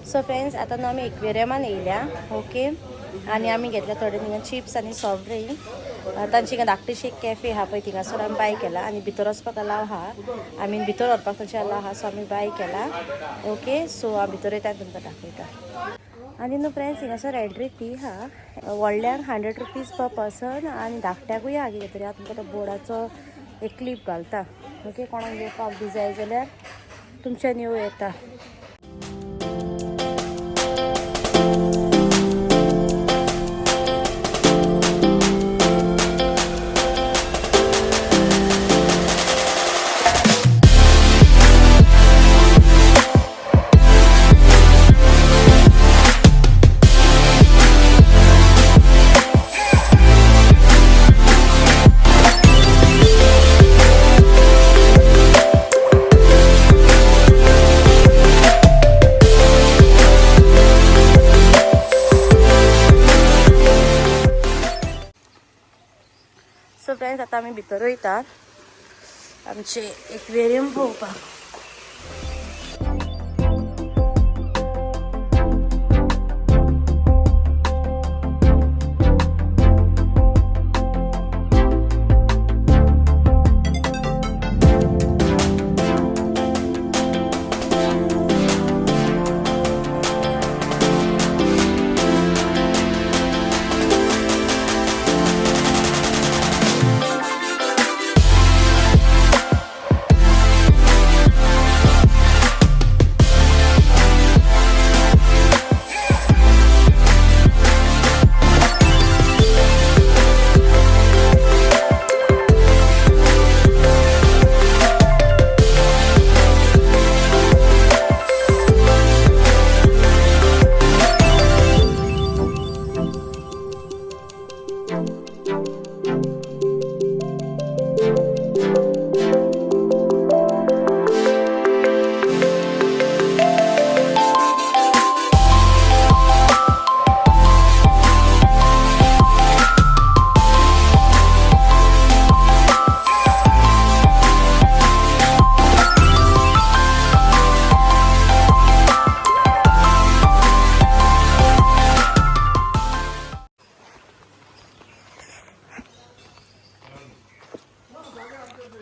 so friends आता न्हू आमी एक्वेरियमान येयल्या ओके आनी आमी घेतल्या थोडे थिंगा चिप्स आनी सॉफ्ट ड्रिंक तांची हिंगा धाकटीशी एक कॅफे आहा पळय थिंगासर आमी बाय केला आनी भितर वचपाक अलाव आहा आमी भितर व्हरपाक तशें अलाव आहा सो आमी बाय केला ओके सो हांव भितर येता तुमकां दाखयता आनी न्हू फ्रेंड्स हिंगासर एंट्री फी आहा व्हडल्यांक 100 रुपीज पर पर्सन आनी धाकट्याकूय आहा कितें तरी हांव तुमकां तो बोर्डाचो एक क्लिप घालता ओके कोणाक येवपाक बी जाय जाल्यार तुमच्यान येवं येता सो फ्रेंड्स आता आमी भितर वयता आमचे एक्वेरियम पळोवपाक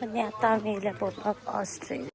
आणि आता आम्ही येयल्या पळोवपाक ऑस्ट्रेलिया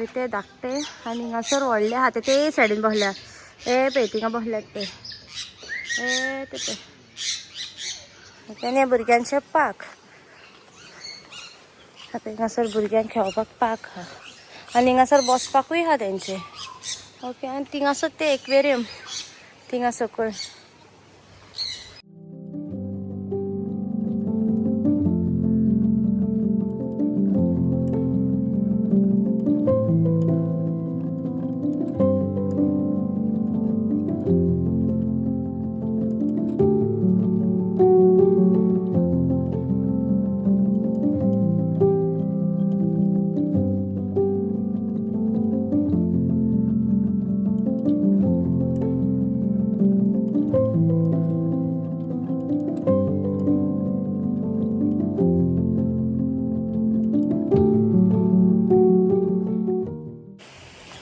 बी ते धाकटे आनी हांगासर व्हडले आहा ते सायडीन बसल्या ए पळय थिंगा बसल्यात ते ए ते तेणे भुरग्यांचे पार्क आतां हिंगासर भुरग्यांक खेळपाक पार्क आहा आनी हिंगासर बसपाकूय आहा तेंचे ओके आनी थिंगासर ते एक्वेरियम थिंगा सकयल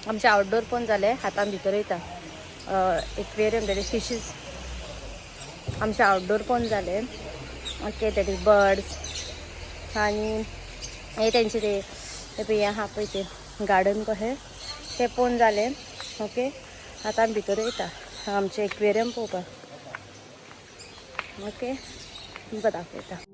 आमचे आउटडोर पण झाले हातान भितर येता एक्वेरियम तेजे फिशीज आमचे आउटडोर पण झाले ओके तेजे बर्ड्स आनी हे तेंचे ते पळय आहा पळय ते गार्डन कशें ते पण झाले ओके हातान भितर येता आमचे एक्वेरियम पळोवपाक ओके तुमकां दाखयता